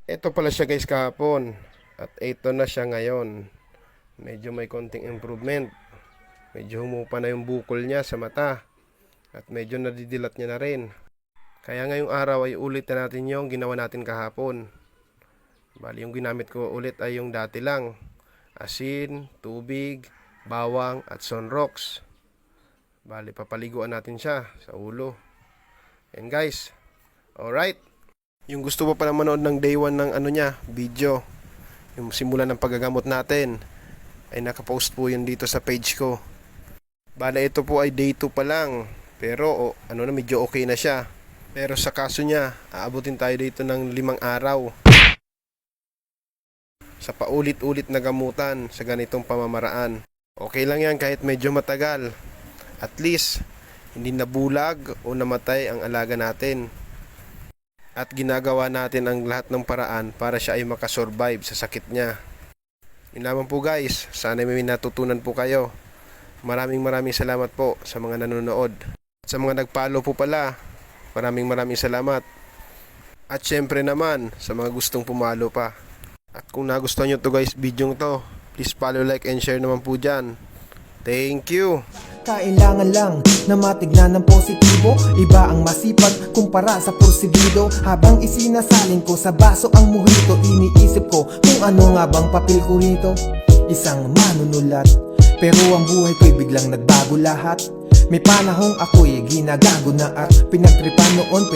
Ito pala siya guys kahapon. At ito na siya ngayon. Medyo may konting improvement. Medyo humupa na yung bukol niya sa mata. At medyo nadidilat niya na rin. Kaya ngayong araw ay ulit na natin yung ginawa natin kahapon. Bali yung ginamit ko ulit ay yung dati lang. Asin, tubig, bawang at sunrox. Bali papaliguan natin siya sa ulo. And guys, alright. Yung gusto pa pala manood ng day 1 ng video, yung simula ng paggagamot natin, ay nakapost po yun dito sa page ko. Bale ito po ay day 2 pa lang, pero medyo okay na siya. Pero sa kaso niya, aabutin tayo dito ng 5 araw sa paulit-ulit na gamutan sa ganitong pamamaraan. Okay lang yan kahit medyo matagal. At least, hindi nabulag o namatay ang alaga natin. At ginagawa natin ang lahat ng paraan para siya ay makasurvive sa sakit niya. Yun lamang po guys, sana may natutunan po kayo. Maraming salamat po sa mga nanonood. At sa mga nagpalo po pala, maraming salamat. At syempre naman, sa mga gustong pumalo pa. At kung nagustuhan nyo to guys, video to, please follow, like, and share naman po dyan. Thank you! Kailangan lang na matignan ng positibo. Iba ang masipag kumpara sa porsigido. Habang isinasalin ko sa baso ang mojito, iniisip ko kung ano nga bang papel ko rito. Isang manunulat, pero ang buhay ko'y biglang nagbago lahat. May panahong ako'y ginagago na at pinagtripan noon,